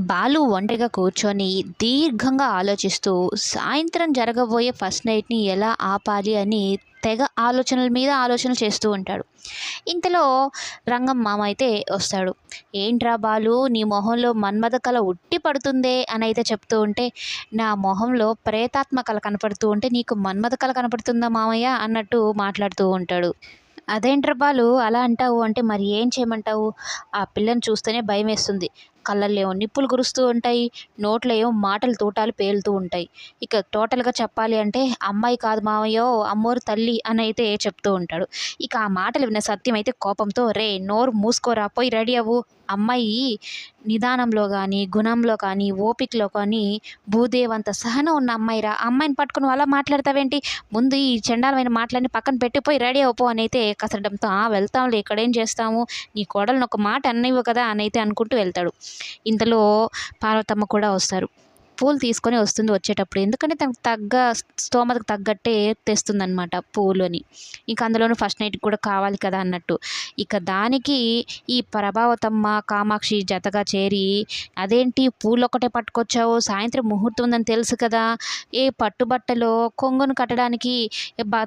బాలు ఒంటరిగా కూర్చొని దీర్ఘంగా ఆలోచిస్తూ సాయంత్రం జరగబోయే ఫస్ట్ నైట్ని ఎలా ఆపాలి అని తెగ ఆలోచనల మీద ఆలోచనలు చేస్తూ ఉంటాడు. ఇంతలో రంగం మామ అయితే వస్తాడు. ఏంట్రా బాలు, నీ మొహంలో మన్మథ కళ ఉట్టి పడుతుందే అని అయితే చెప్తూ ఉంటే, నా మొహంలో ప్రేతాత్మ కళ కనపడుతూ ఉంటే నీకు మన్మథ కళ కనపడుతుందా మామయ్య అన్నట్టు మాట్లాడుతూ ఉంటాడు. అదేంట్రా బాలు అలా అంటావు అంటే, మరి ఏం చేయమంటావు? ఆ పిల్లని చూస్తేనే భయమేస్తుంది. కళ్ళల్లో ఏమో నిప్పులు కురుస్తూ ఉంటాయి. నోట్లో ఏమో మాటల తూటాలు పేలుతూ ఉంటాయి. ఇక టోటల్‌గా చెప్పాలి అంటే అమ్మాయి కాదు మావయ్యో, అమ్మోరు తల్లి అనైతే చెప్తూ ఉంటాడు. ఇక ఆ మాటలు విన్న సత్యం అయితే కోపంతో, "రేయ్! నోరు మూసుకోరా, పోయి రెడీ అవ్వు. అమ్మాయి నిదానంలో గానీ, గుణంలో కానీ, ఓపికలో కానీ భూదేవంత సహనం ఉన్న అమ్మాయిరా. ఆ అమ్మాయిని పట్టుకొని నువ్వు అలా మాట్లాడతావేంటి? ముందు ఈ చెండాలమైన మాటలన్నీ పక్కన పెట్టి పోయి రెడీ అవ్వు" అనైతే కసరడంతో, "ఆ! వెళ్తాంలే, ఇక్కడేం చేస్తాము. నీ కోడలిని ఒక మాట అననివ్వు కదా" అనైతే అనుకుంటూ వెళ్తాడు. ఇంతలో పార్వతమ్మ కూడా వస్తారు. పూలు తీసుకొని వస్తుంది వచ్చేటప్పుడు. ఎందుకంటే తనకు స్తోమతకు తగ్గట్టే తెస్తుందనమాట పూలని. ఇంక అందులోనూ ఫస్ట్ నైట్‌కి కూడా కావాలి కదా అన్నట్టు. ఇక దానికి ఈ ప్రభావతమ్మ, కామాక్షి జతగా చేరి, "అదేంటి పూలొక్కటే పట్టుకొచ్చావు? సాయంత్రం ముహూర్తం ఉందని తెలుసు కదా! ఏ పట్టుబట్టలో కొంగును కట్టడానికి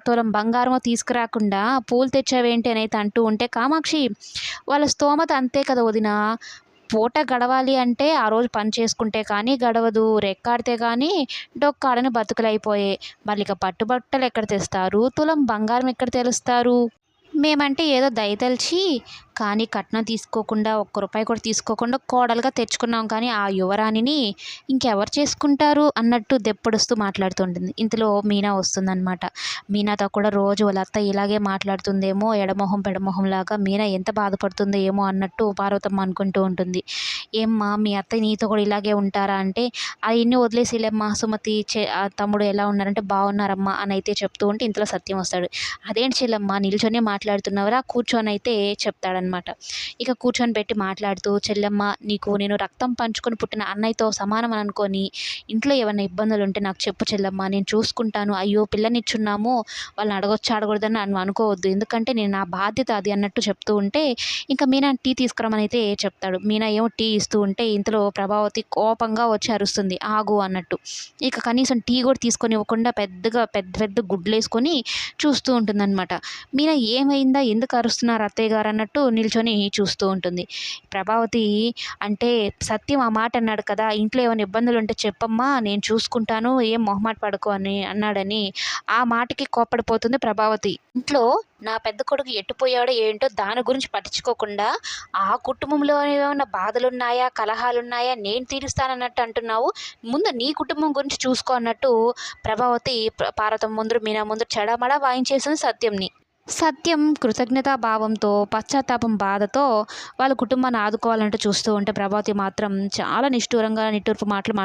తులం బంగారమో తీసుకురాకుండా పూలు తెచ్చావేంటి" అనైతే అంటూ ఉంటే, "కామాక్షి, వాళ్ళ స్తోమత అంతే కదా వదినా! పూట గడవాలి అంటే ఆ రోజు పని చేసుకుంటే కానీ గడవదు. రెక్కాడితే కానీ డొక్కాడని బతుకులైపోయాయి. మళ్ళిక పట్టుబట్టలు ఎక్కడ తెస్తారు? తులం బంగారం ఎక్కడ తెలుస్తారు? మేమంటే ఏదో దయతలిచి కానీ కట్నం తీసుకోకుండా, ఒక్క రూపాయి కూడా తీసుకోకుండా కోడలుగా తెచ్చుకున్నాం కానీ, ఆ యువరాణిని ఇంకెవరు చేసుకుంటారు" అన్నట్టు దెప్పొడుస్తూ మాట్లాడుతూ ఉంటుంది. ఇంతలో మీనా వస్తుందనమాట. మీనాతో కూడా రోజు వాళ్ళ అత్త ఇలాగే మాట్లాడుతుందేమో, ఎడమొహం పెడమొహంలాగా మీనా ఎంత బాధపడుతుందో ఏమో అన్నట్టు పార్వతమ్మ అనుకుంటూ ఉంటుంది. "ఏమ్మా, మీ అత్తయ్య నీతో కూడా ఇలాగే ఉంటారా?" అంటే, "అయన్నీ వదిలేసిలేమ్మా సుమతి, తమ్ముడు ఎలా ఉన్నారంటే, బాగున్నారమ్మా" అనైతే చెప్తూ ఉంటే ఇంతలో సత్యం వస్తాడు. "అదేంటి చెల్లెమ్మా, నిల్చొనే మాట్లాడుతున్నావురా, కూర్చోనైతే" చెప్తాడనమాట. ఇక కూర్చొని పెట్టి మాట్లాడుతూ, "చెల్లెమ్మ, నీకు నేను రక్తం పంచుకొని పుట్టిన అన్నయ్యతో సమానం అని అనుకోని, ఇంట్లో ఏమన్నా ఇబ్బందులుంటే నాకు చెప్పు చెల్లెమ్మ, నేను చూసుకుంటాను. అయ్యో పిల్లనిచ్చున్నాము, వాళ్ళని అడగొచ్చా అడగకూడదని నువ్వు అనుకోవద్దు. ఎందుకంటే నేను నా బాధ్యత అది" అన్నట్టు చెప్తూ ఉంటే, ఇంకా మీనా టీ తీసుకురమ్మని అయితే చెప్తాడు. మీనా ఏమో టీ ఇస్తూ ఉంటే ఇంతలో ప్రభావతి కోపంగా వచ్చి అరుస్తుంది, "ఆగు" అన్నట్టు. ఇక కనీసం టీ కూడా తీసుకొని ఇవ్వకుండా పెద్దగా పెద్ద పెద్ద గుడ్లేసుకొని చూస్తూ ఉంటుందన్నమాట. మీనా "ఏమైందా? ఎందుకు అరుస్తున్నారు అత్తయ్య గారు" అన్నట్టు నిల్చొని చూస్తూ ఉంటుంది. ప్రభావతి అంటే, "సత్యం ఆ మాట అన్నాడు కదా, ఇంట్లో ఏమైనా ఇబ్బందులుంటే చెప్పమ్మా, నేను చూసుకుంటాను, ఏం మొహమాట పడకు" అని అన్నాడని ఆ మాటకి కోప్పడిపోతుంది ప్రభావతి. ఇంట్లో నా పెద్ద కొడుకు ఎట్టుపోయాడో ఏంటో దాని గురించి పట్టించుకోకుండా, ఆ కుటుంబంలో ఏమైనా బాధలున్నాయా, కలహాలున్నాయా, నేను తీరుస్తానన్నట్టు అంటున్నావు. ముందు నీ కుటుంబం గురించి చూసుకో అన్నట్టు ప్రభావతి పార్వతమ్మ ముందు, మీనా ముందు చెడమడా వాయించేసింది సత్యంని. సత్యం కృతజ్ఞతా భావంతో, పశ్చాత్తాపం బాధతో వాళ్ళ కుటుంబాన్ని ఆదుకోవాలంటూ చూస్తూ ఉంటే, ప్రభావతి మాత్రం చాలా నిష్ఠూరంగా నిట్టూర్పు మాటలు